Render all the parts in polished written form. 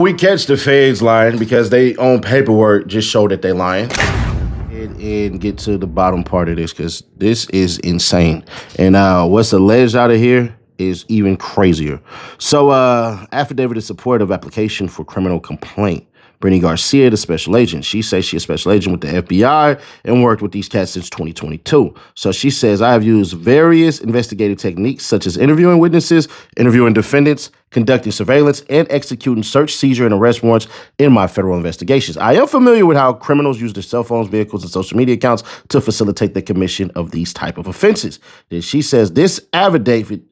We catch the feds lying because they own paperwork just show that they lying. And get to the bottom part of this because this is insane. And what's alleged out of here is even crazier. So, affidavit in support of application for criminal complaint. Brittany Garcia, the special agent. She says she's a special agent with the FBI and worked with these cats since 2022. So she says, I have used various investigative techniques such as interviewing witnesses, interviewing defendants, conducting surveillance, and executing search, seizure, and arrest warrants in my federal investigations. I am familiar with how criminals use their cell phones, vehicles, and social media accounts to facilitate the commission of these type of offenses. Then she says this affidavit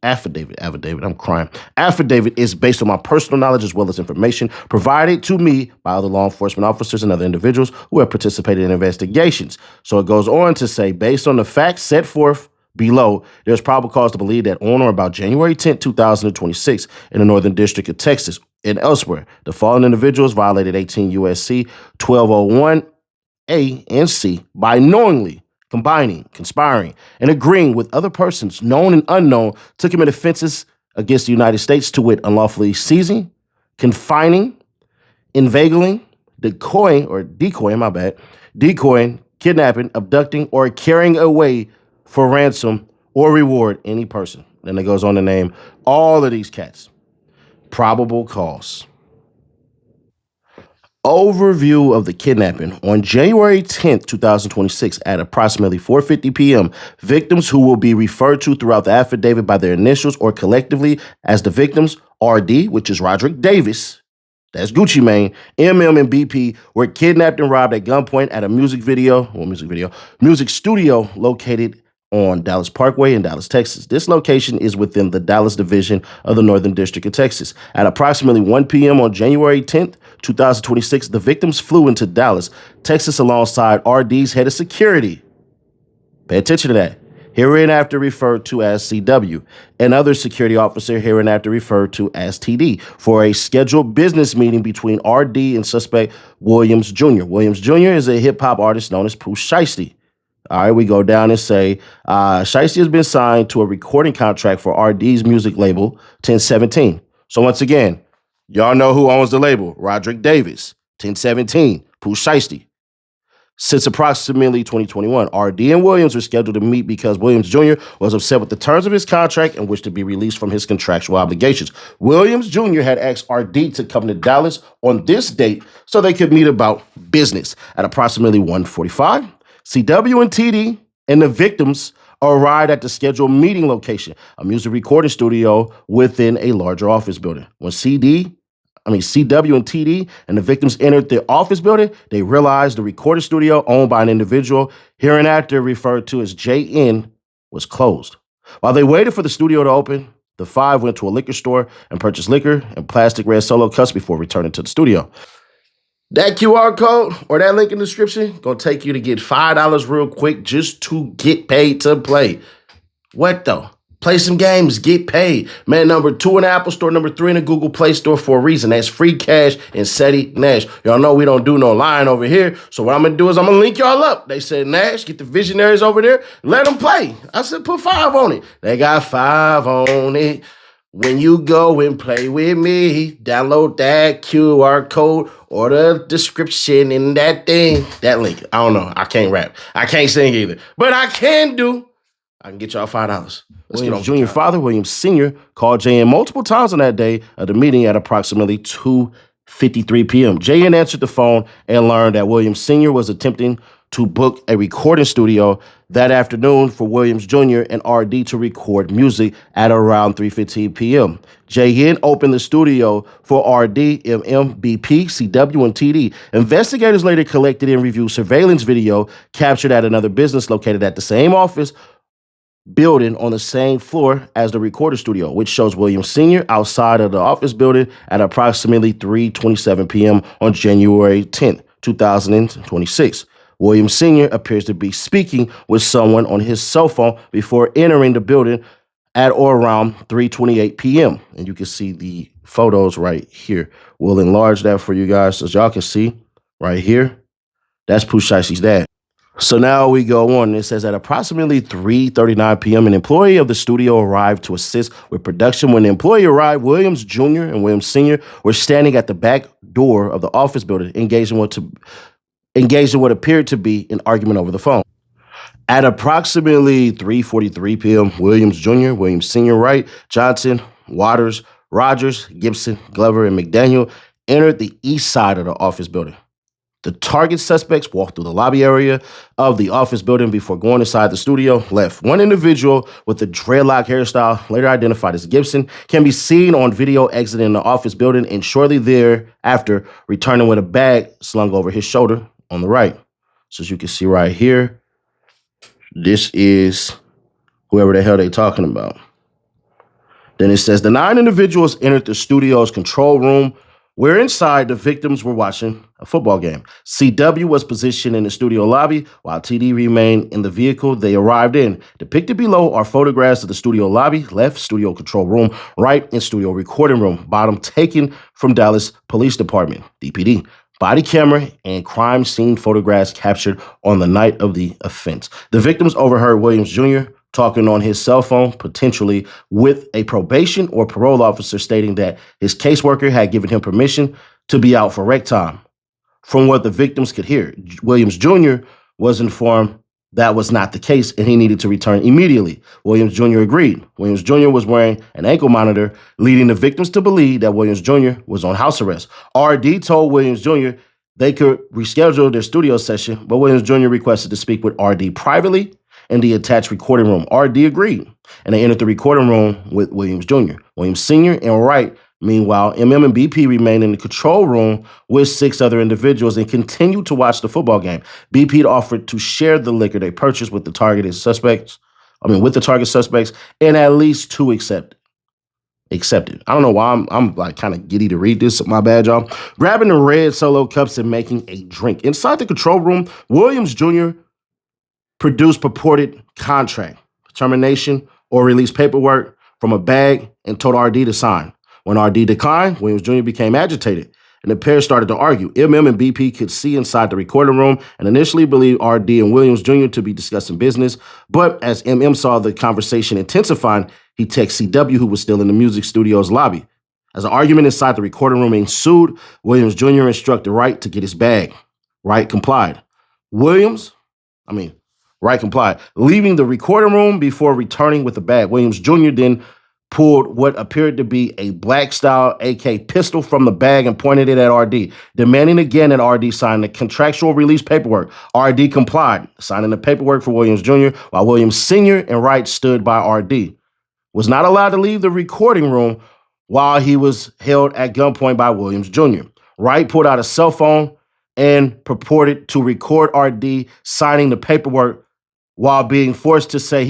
is based on my personal knowledge as well as information provided to me by other law enforcement officers and other individuals who have participated in investigations. So it goes on to say, based on the facts set forth below, there's probable cause to believe that on or about January 10, 2026, in the Northern District of Texas and elsewhere, the following individuals violated 18 U.S.C. 1201 A and C by knowingly combining, conspiring, and agreeing with other persons, known and unknown, to commit offenses against the United States, to wit, unlawfully seizing, confining, inveigling, decoying, kidnapping, abducting, or carrying away for ransom or reward any person. Then it goes on to name all of these cats. Probable cause. Overview of the kidnapping. On January 10th, 2026, at approximately 4:50 p.m., victims who will be referred to throughout the affidavit by their initials or collectively as the victims, RD, which is Roderick Davis, that's Gucci Mane, MM, and BP, were kidnapped and robbed at gunpoint at a music studio located on Dallas Parkway in Dallas, Texas. This location is within the Dallas division of the Northern District of Texas. At approximately 1 p.m. on January 10th, 2026, the victims flew into Dallas, Texas alongside RD's head of security. Pay attention to that. Hereinafter referred to as CW, and other security officer hereinafter referred to as TD, for a scheduled business meeting between RD and suspect Williams Jr. Williams Jr. is a hip-hop artist known as Pooh Shiesty. All right, we go down and say, Shiesty has been signed to a recording contract for RD's music label, 1017. So once again, y'all know who owns the label, Roderick Davis, 1017, Pooh Shiesty. Since approximately 2021, RD and Williams were scheduled to meet because Williams Jr. was upset with the terms of his contract and wished to be released from his contractual obligations. Williams Jr. had asked RD to come to Dallas on this date so they could meet about business. At approximately 1:45, CW and TD and the victims arrived at the scheduled meeting location, a music recording studio within a larger office building. When CW and TD and the victims entered the office building, they realized the recording studio owned by an individual, hereinafter referred to as JN, was closed. While they waited for the studio to open, the five went to a liquor store and purchased liquor and plastic red Solo cups before returning to the studio. That QR code or that link in the description gonna take you to get $5 real quick just to get paid to play. What though? Play some games, get paid. Man, number 2 in the Apple Store, number 3 in the Google Play Store for a reason. That's Free Cash and SETI Nash. Y'all know we don't do no lying over here. So what I'm gonna do is I'm gonna link y'all up. They said, Nash, get the visionaries over there, let them play. I said, put 5 on it. They got 5 on it. When you go and play with me, download that QR code or the description in that thing. That link. I don't know. I can't rap. I can't sing either. But I can get y'all $5. Let's get on. Junior father, William Sr., called JN multiple times on that day of the meeting at approximately 2:53 p.m. JN answered the phone and learned that William Sr. was attempting to book a recording studio that afternoon for Williams Jr. and RD to record music at around 3:15 p.m. JN opened the studio for RD, MM, BP, CW, and TD. Investigators later collected and reviewed surveillance video captured at another business located at the same office building on the same floor as the recorder studio, which shows William Sr. outside of the office building at approximately 3:27 p.m. on January 10th, 2026. William Sr. appears to be speaking with someone on his cell phone before entering the building at or around 3:28 p.m. And you can see the photos right here. We'll enlarge that for you guys so y'all can see right here. That's Pooh Shiesty's dad. So now we go on. It says at approximately 3:39 p.m., an employee of the studio arrived to assist with production. When the employee arrived, Williams Jr. and Williams Sr. were standing at the back door of the office building, engaged in what appeared to be an argument over the phone. At approximately 3:43 p.m., Williams Jr., Williams Sr., Wright, Johnson, Waters, Rogers, Gibson, Glover, and McDaniel entered the east side of the office building. The target suspects walked through the lobby area of the office building before going inside the studio, left. One individual with a dreadlock hairstyle, later identified as Gibson, can be seen on video exiting the office building and shortly thereafter returning with a bag slung over his shoulder on the right. So as you can see right here, this is whoever the hell they're talking about. Then it says the 9 individuals entered the studio's control room where inside the victims were watching a football game. CW was positioned in the studio lobby while TD remained in the vehicle they arrived in. Depicted below are photographs of the studio lobby, left studio control room, right and studio recording room, bottom taken from Dallas Police Department, DPD. Body camera and crime scene photographs captured on the night of the offense. The victims overheard Williams Jr. talking on his cell phone, potentially with a probation or parole officer, stating that his caseworker had given him permission to be out for rec time. From what the victims could hear, Williams Jr. was informed that was not the case and he needed to return immediately. Williams Jr. agreed. Williams Jr. was wearing an ankle monitor, leading the victims to believe that Williams Jr. was on house arrest. RD told Williams Jr. they could reschedule their studio session, but Williams Jr. requested to speak with RD privately in the attached recording room. RD agreed, and they entered the recording room with Williams Jr. Williams Sr. and Wright. Meanwhile, MM and BP remained in the control room with 6 other individuals and continued to watch the football game. BP offered to share the liquor they purchased with the target suspects, and at least 2 accepted. I don't know why I'm like kind of giddy to read this. My bad, y'all. Grabbing the red solo cups and making a drink. Inside the control room, Williams Jr. produced purported contract, termination, or release paperwork from a bag and told RD to sign. When RD declined, Williams Jr. became agitated, and the pair started to argue. MM and BP could see inside the recording room and initially believed RD and Williams Jr. to be discussing business, but as MM saw the conversation intensifying, he texted CW, who was still in the music studio's lobby. As an argument inside the recording room ensued, Williams Jr. instructed Wright to get his bag. Wright complied. Wright complied, leaving the recording room before returning with the bag. Williams Jr. then pulled what appeared to be a black-style AK pistol from the bag and pointed it at RD, demanding again that RD sign the contractual release paperwork. RD complied, signing the paperwork for Williams Jr., while Williams Sr. and Wright stood by RD. Was not allowed to leave the recording room while he was held at gunpoint by Williams Jr. Wright pulled out a cell phone and purported to record RD signing the paperwork while being forced to say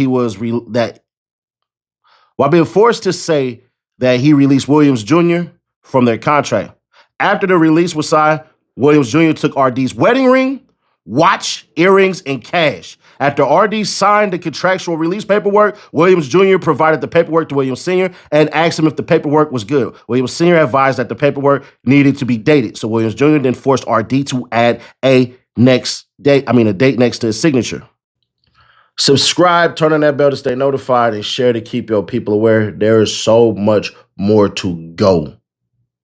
that he released Williams Jr. from their contract. After the release was signed, Williams Jr. took RD's wedding ring, watch, earrings, and cash. After RD signed the contractual release paperwork, Williams Jr. provided the paperwork to Williams Sr. and asked him if the paperwork was good. Williams Sr. advised that the paperwork needed to be dated, so Williams Jr. then forced RD to add a date next to his signature. Subscribe, turn on that bell to stay notified, and share to keep your people aware. There is so much more to go.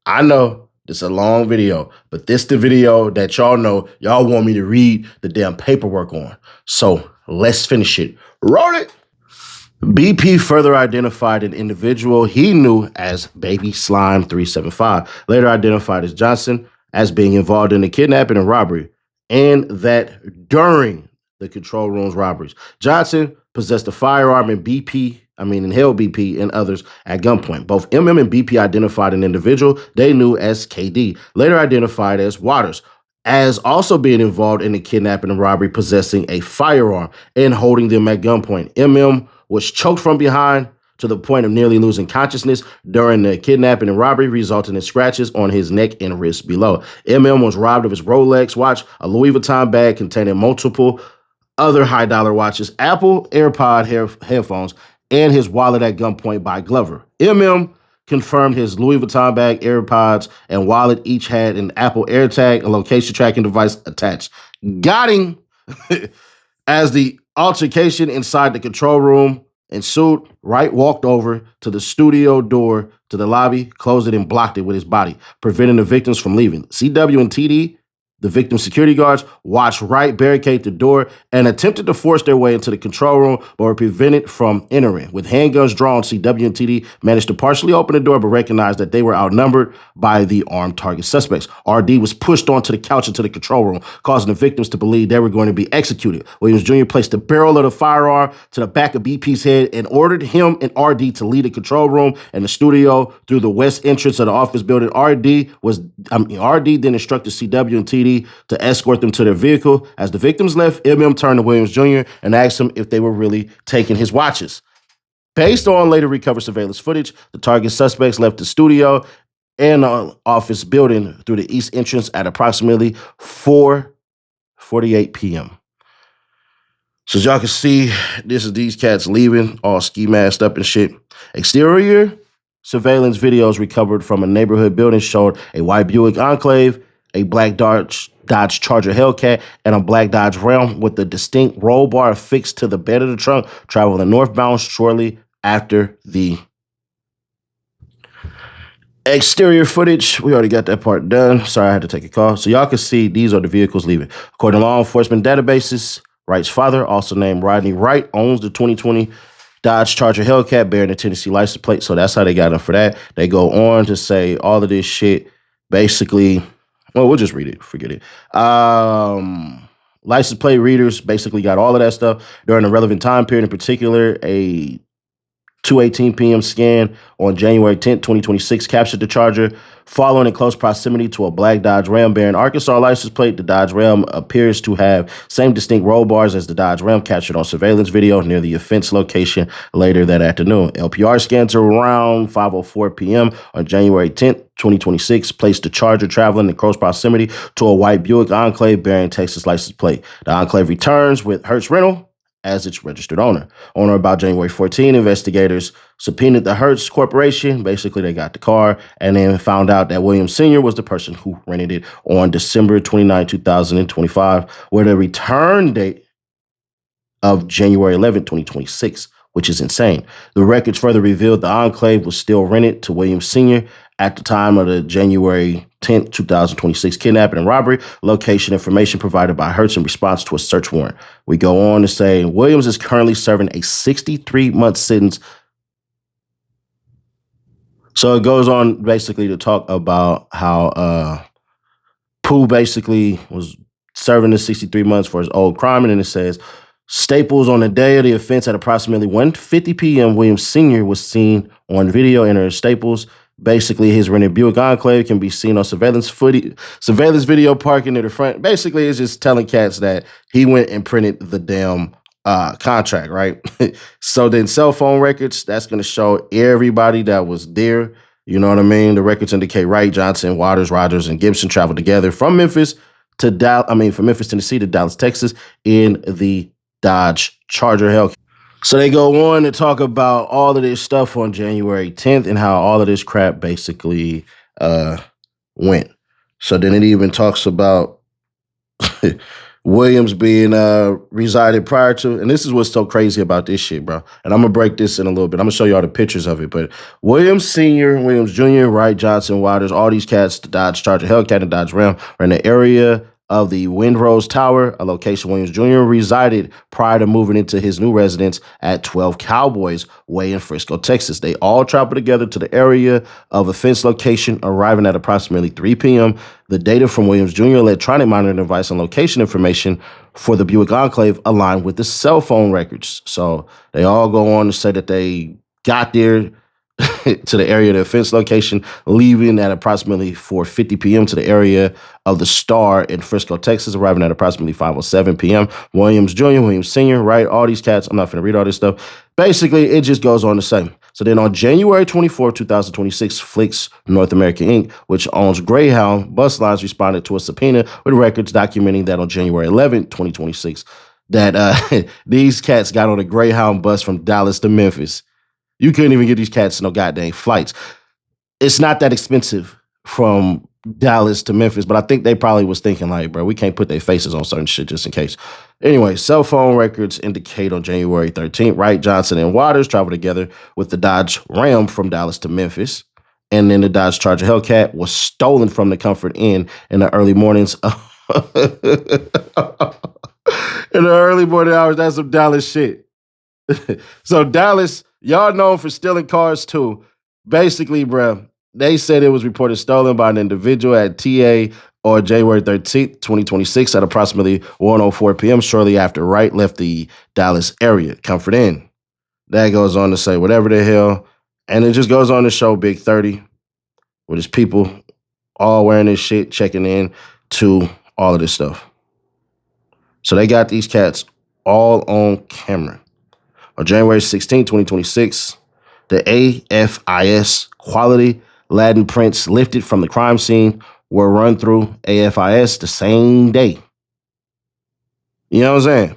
I know this is a long video, but this the video that y'all know y'all want me to read the damn paperwork on. So let's finish it. Roll it. BP further identified an individual he knew as Baby Slime 375, later identified as Johnson, as being involved in the kidnapping and robbery, and that during the control room's robberies, Johnson possessed a firearm and held BP and others at gunpoint. Both MM and BP identified an individual they knew as KD, later identified as Waters, as also being involved in the kidnapping and robbery, possessing a firearm and holding them at gunpoint. MM was choked from behind to the point of nearly losing consciousness during the kidnapping and robbery, resulting in scratches on his neck and wrists below. MM was robbed of his Rolex watch, a Louis Vuitton bag containing multiple other high-dollar watches, Apple AirPod headphones, and his wallet at gunpoint by Glover. MM confirmed his Louis Vuitton bag, AirPods, and wallet each had an Apple AirTag, a location tracking device attached. Got him. As the altercation inside the control room ensued, Wright walked over to the studio door to the lobby, closed it, and blocked it with his body, preventing the victims from leaving. CW and TD, the victim security guards, watched Wright barricade the door and attempted to force their way into the control room, but were prevented from entering. With handguns drawn, CW and TD managed to partially open the door, but recognized that they were outnumbered by the armed target suspects. RD was pushed onto the couch into the control room, causing the victims to believe they were going to be executed. Williams Jr. placed the barrel of the firearm to the back of BP's head and ordered him and RD to leave the control room and the studio through the west entrance of the office building. RD then instructed CW and TD to escort them to their vehicle. As the victims left, MM turned to Williams Jr. and asked him if they were really taking his watches. Based on later recovered surveillance footage, the target suspects left the studio and office building through the east entrance at approximately 4:48 p.m. So as y'all can see, this is these cats leaving, all ski masked up and shit. Exterior surveillance videos recovered from a neighborhood building showed a white Buick Enclave, a black Dodge Charger Hellcat, and a black Dodge Ram with a distinct roll bar affixed to the bed of the trunk traveling northbound shortly after the exterior footage. We already got that part done. Sorry, I had to take a call. So y'all can see these are the vehicles leaving. According to law enforcement databases, Wright's father, also named Rodney Wright, owns the 2020 Dodge Charger Hellcat bearing the Tennessee license plate. So that's how they got him for that. They go on to say all of this shit basically. Well, we'll just read it. Forget it. License plate readers basically got all of that stuff during the relevant time period. In particular, a 2:18 p.m. scan on January 10th, 2026 captured the Charger following in close proximity to a black Dodge Ram bearing Arkansas license plate. The Dodge Ram appears to have same distinct roll bars as the Dodge Ram captured on surveillance video near the offense location later that afternoon. LPR scans around 5:04 p.m. on January 10th, 2026 placed the Charger traveling in close proximity to a white Buick Enclave bearing Texas license plate. The Enclave returns with Hertz Rental as its registered owner. On or about January 14, investigators subpoenaed the Hertz Corporation. Basically, they got the car and then found out that Williams Sr. was the person who rented it on December 29, 2025, with a return date of January 11, 2026, which is insane. The records further revealed the Enclave was still rented to Williams Sr. at the time of the January 10th, 2026 kidnapping and robbery. Location information provided by Hertz in response to a search warrant. We go on to say Williams is currently serving a 63-month sentence. So it goes on basically to talk about how Pooh basically was serving the 63 months for his old crime. And then it says, Staples, on the day of the offense at approximately 1:50 p.m., Williams Sr. was seen on video entering Staples. Basically, his rented Buick Enclave can be seen on surveillance video parking near the front. Basically, it's just telling cats that he went and printed the damn contract, right? So then cell phone records, that's going to show everybody that was there. You know what I mean? The records indicate Wright, Johnson, Waters, Rogers, and Gibson traveled together from Memphis, Tennessee to Dallas, Texas in the Dodge Charger Hellcat. So they go on to talk about all of this stuff on January 10th and how all of this crap basically went. So then it even talks about Williams being resided prior to, and this is what's so crazy about this shit, bro. And I'm gonna break this in a little bit. I'm gonna show you all the pictures of it. But Williams Sr., Williams Jr., Wright, Johnson, Waters, all these cats, the Dodge Charger Hellcat and Dodge Ram, are in the area of the Windrose Tower, a location Williams Jr. resided prior to moving into his new residence at 12 Cowboys Way in Frisco, Texas. They all traveled together to the area of offense location, arriving at approximately 3 p.m. The data from Williams Jr. electronic monitoring device and location information for the Buick Enclave aligned with the cell phone records. So they all go on to say that they got there to the area of the offense location, leaving at approximately 4:50 p.m. to the area of the Star in Frisco, Texas, arriving at approximately 5:07 p.m. Williams Jr., Williams Sr., right? All these cats, I'm not going to read all this stuff. Basically, it just goes on to say. So then on January 24, 2026, Flix North America, Inc., which owns Greyhound Bus Lines, responded to a subpoena with records documenting that on January 11, 2026, that these cats got on a Greyhound bus from Dallas to Memphis. You couldn't even get these cats no goddamn flights. It's not that expensive from Dallas to Memphis, but I think they probably was thinking like, bro, we can't put their faces on certain shit just in case. Anyway, cell phone records indicate on January 13th, Wright, Johnson, and Waters traveled together with the Dodge Ram from Dallas to Memphis. And then the Dodge Charger Hellcat was stolen from the Comfort Inn in the early mornings. In the early morning hours, that's some Dallas shit. So Dallas, y'all known for stealing cars too. Basically, bruh, they said it was reported stolen by an individual at TA on January 13th, 2026 at approximately 1:04 p.m. shortly after Wright left the Dallas area, Comfort Inn. That goes on to say whatever the hell. And it just goes on to show Big 30 with his people all wearing this shit, checking in to all of this stuff. So they got these cats all on camera. On January 16, 2026, the AFIS quality Latin prints lifted from the crime scene were run through AFIS the same day. You know what I'm saying?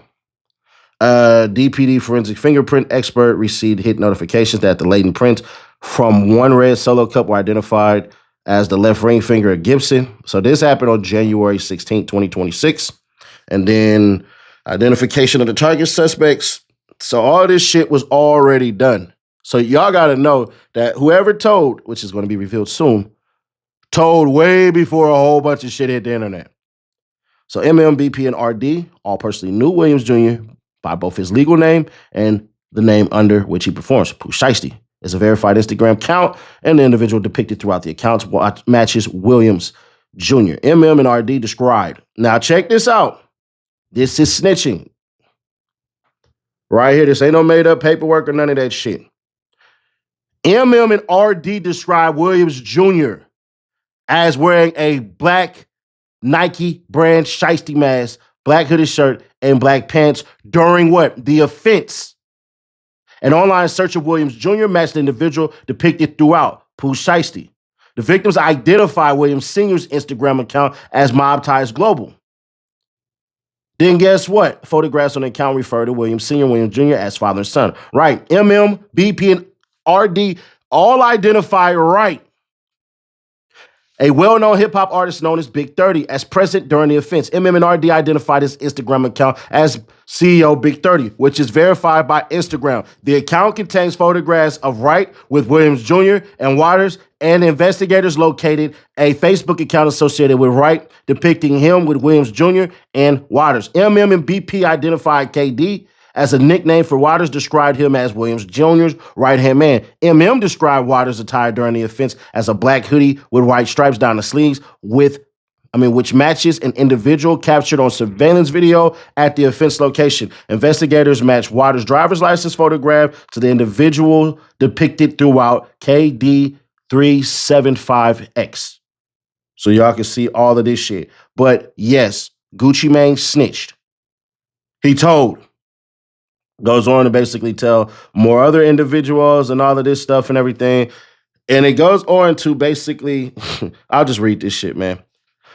DPD forensic fingerprint expert received hit notifications that the latent prints from one red Solo cup were identified as the left ring finger of Gibson. So this happened on January 16, 2026. And then identification of the target suspects. So all this shit was already done. So y'all got to know that whoever told, which is going to be revealed soon, told way before a whole bunch of shit hit the internet. So BP, and RD all personally knew Williams Jr. by both his legal name and the name under which he performs. Pooh Shiesty is a verified Instagram account, and the individual depicted throughout the accounts matches Williams Jr. and RD described. Now check this out. This is snitching. Right here, this ain't no made up paperwork or none of that shit. and RD describe Williams Jr. as wearing a black Nike brand shiesty mask, black hooded shirt, and black pants during what? The offense. An online search of Williams Jr. matched the individual depicted throughout, Pooh Shiesty. The victims identify Williams Sr.'s Instagram account as Mob Ties Global. Then guess what? Photographs on the account refer to Williams Sr. and Williams Jr. as father and son. Right. BP, and RD all identify Wright, a well-known hip-hop artist known as Big 30, as present during the offense. and RD identified his Instagram account as CEO Big 30, which is verified by Instagram. The account contains photographs of Wright with Williams Jr. and Waters, and investigators located a Facebook account associated with Wright depicting him with Williams Jr. and Waters. and BP identified KD as a nickname for Waters, described him as Williams Jr.'s right-hand man. Described Waters' attire during the offense as a black hoodie with white stripes down the sleeves which matches an individual captured on surveillance video at the offense location. Investigators matched Waters' driver's license photograph to the individual depicted throughout KD375X. So y'all can see all of this shit. But yes, Gucci Mane snitched. He told. Goes on to basically tell more other individuals and all of this stuff and everything. And it goes on to basically, I'll just read this shit, man.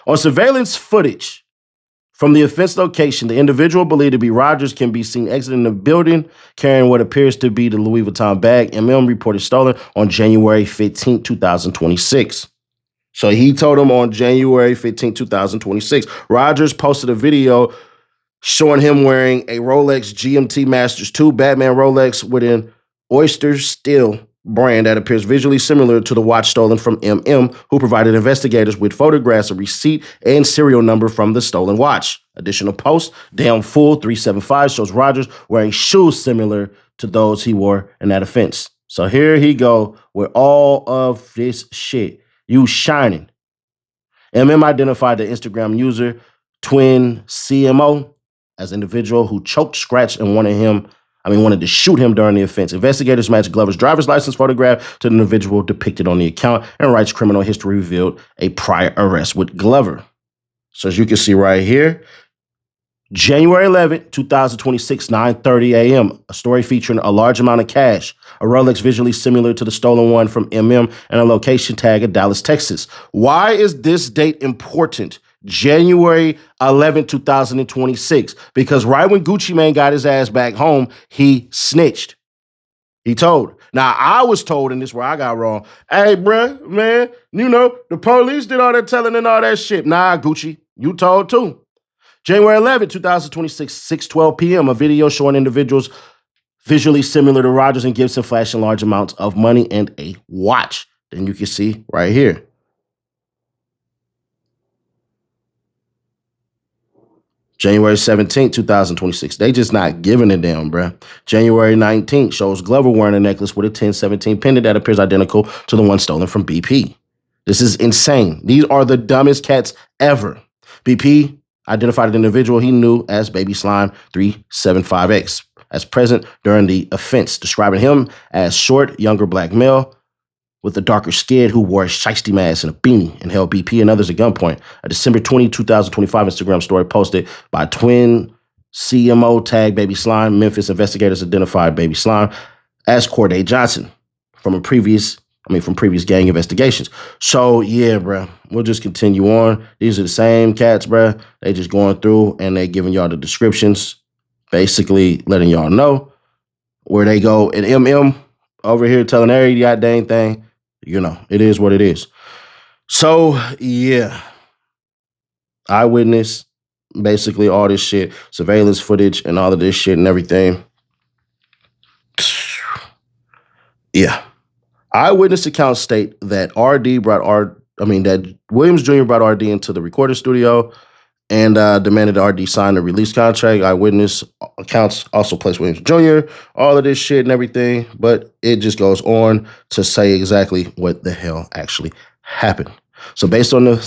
On surveillance footage from the offense location, the individual believed to be Rogers can be seen exiting the building carrying what appears to be the Louis Vuitton bag reported stolen on January 15, 2026. So he told him on January 15, 2026. Rogers posted a video showing him wearing a Rolex GMT Masters 2 Batman Rolex with an oyster steel brand that appears visually similar to the watch stolen from who provided investigators with photographs of receipt and serial number from the stolen watch. Additional post, Damn Fool 375 shows Rogers wearing shoes similar to those he wore in that offense. So here he go with all of this shit. You shining. Identified the Instagram user Twin CMO as an individual who choked, scratched, and wanted to shoot him during the offense. Investigators matched Glover's driver's license photograph to the individual depicted on the account, and Wright's criminal history revealed a prior arrest with Glover. So as you can see right here, January 11, 2026, 9:30 a.m., a story featuring a large amount of cash, a Rolex visually similar to the stolen one from and a location tag of Dallas, Texas. Why is this date important? January 11, 2026. Because right when Gucci Mane got his ass back home, he snitched. He told. Now, I was told, and this is where I got wrong. Hey, bruh, man, the police did all that telling and all that shit. Nah, Gucci, you told too. January 11th, 2026, 6:12 p.m., a video showing individuals visually similar to Rogers and Gibson flashing large amounts of money and a watch. Then you can see right here. January 17th, 2026. They just not giving a damn, bruh. January 19th shows Glover wearing a necklace with a 1017 pendant that appears identical to the one stolen from BP. This is insane. These are the dumbest cats ever. BP identified an individual he knew as Baby Slime 375X as present during the offense, describing him as short, younger black male with a darker skin who wore a shiesty mask and a beanie and held BP and others at gunpoint. A December 20, 2025 Instagram story posted by twin CMO tag Baby Slime. Memphis investigators identified Baby Slime as Corday Johnson from previous gang investigations. So yeah, bro, we'll just continue on. These are the same cats, bro. They just going through and they giving y'all the descriptions, basically letting y'all know where they go. And MM over here telling every goddamn thing. It is what it is. So, yeah. Eyewitness, basically all this shit, surveillance footage and all of this shit and everything. Yeah. Eyewitness accounts state that that Williams Jr. brought RD into the recording studio and demanded RD sign the release contract. Eyewitness accounts also placed Williams Jr., all of this shit and everything, but it just goes on to say exactly what the hell actually happened. So based on the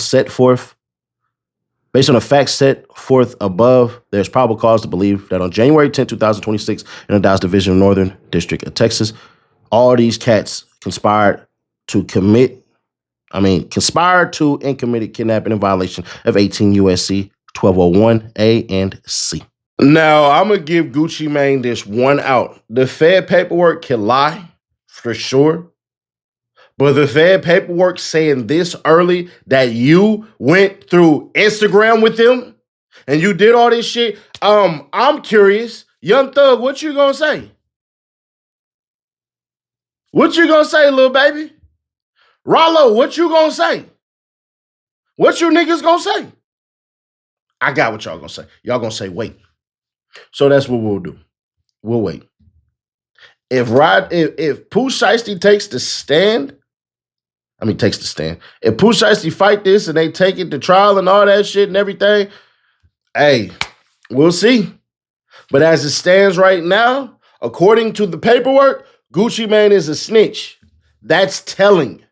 facts set forth above, there's probable cause to believe that on January 10, 2026, in the Dallas Division of Northern District of Texas, all these cats conspired to and committed kidnapping in violation of 18 USC 1201 A and C. Now, I'm going to give Gucci Mane this one out. The Fed paperwork can lie, for sure. But the Fed paperwork saying this early that you went through Instagram with them and you did all this shit, I'm curious. Young Thug, what you going to say? What you going to say, little baby? Rollo, what you going to say? What you niggas going to say? I got what y'all gonna say. Y'all gonna say, wait. So that's what we'll do. We'll wait. If Pooh Shiesty takes the stand, if Pooh Shiesty fight this and they take it to trial and all that shit and everything, hey, we'll see. But as it stands right now, according to the paperwork, Gucci Mane is a snitch. That's telling.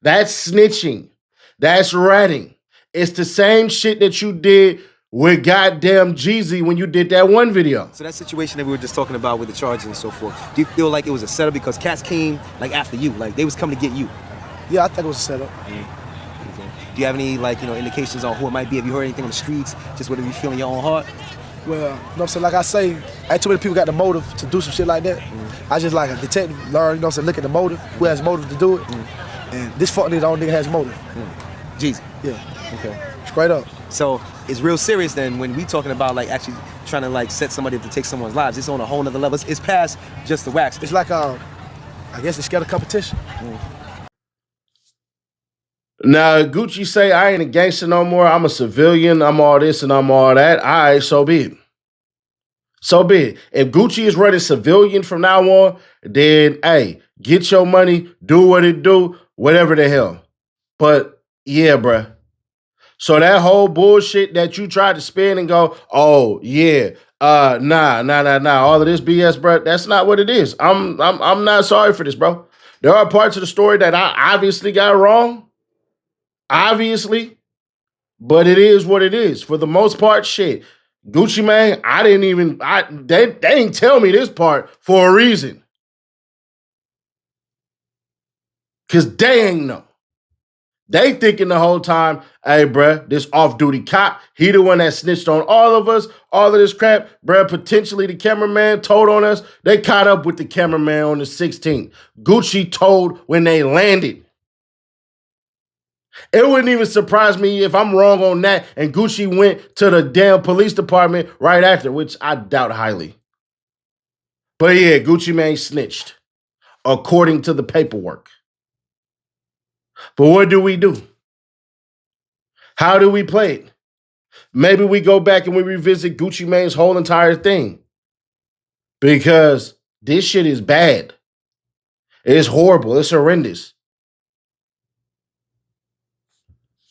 That's snitching. That's ratting. It's the same shit that you did with goddamn Jeezy when you did that one video. So that situation that we were just talking about with the charges and so forth, do you feel like it was a setup because cats came like after you, like they was coming to get you? Yeah, I think it was a setup. Okay. Do you have any indications on who it might be? Have you heard anything on the streets? Just whatever you feel in your own heart? Well, what I'm saying? Like I say, ain't too many people got the motive to do some shit like that. I just like a detective, learn, look at the motive, who has motive to do it. And this fuck nigga, the only nigga has motive. Jeezy. Yeah. Okay. Straight up. So it's real serious then when we talking about like actually trying to like set somebody up to take someone's lives. It's on a whole nother level. It's past just the wax. It's like I guess it's scared of competition. Now Gucci say I ain't a gangster no more. I'm a civilian. I'm all this and I'm all that. All right, so be it. So be it. If Gucci is running civilian from now on, then hey, get your money, do what it do, whatever the hell. But yeah, bruh. So that whole bullshit that you tried to spin and go, oh yeah, nah. All of this BS, bro. That's not what it is. I'm not sorry for this, bro. There are parts of the story that I obviously got wrong. Obviously. But it is what it is. For the most part, shit. Gucci Mane, they didn't tell me this part for a reason. Cause they ain't know. They thinking the whole time, hey, bruh, this off-duty cop, he the one that snitched on all of us, all of this crap. Bruh, potentially the cameraman told on us. They caught up with the cameraman on the 16th. Gucci told when they landed. It wouldn't even surprise me if I'm wrong on that and Gucci went to the damn police department right after, which I doubt highly. But yeah, Gucci Mane snitched. according to the paperwork. But what do? How do we play it? Maybe we go back and we revisit Gucci Mane's whole entire thing. Because this shit is bad. It's horrible. It's horrendous.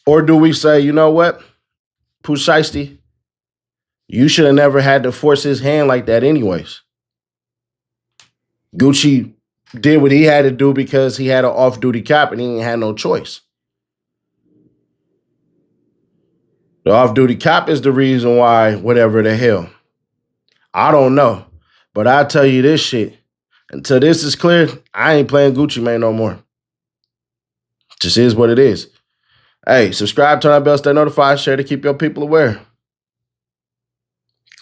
Or do we say, you know what? Pooh Shiesty, you should have never had to force his hand like that anyways. Gucci did what he had to do because he had an off-duty cop and he didn't have no choice. The off-duty cop is the reason why, whatever the hell. I don't know. But I'll tell you this shit. Until this is clear, I ain't playing Gucci Mane no more. Just is what it is. Hey, subscribe, turn on bell, stay notified, share to keep your people aware.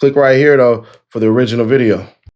Click right here, though, for the original video.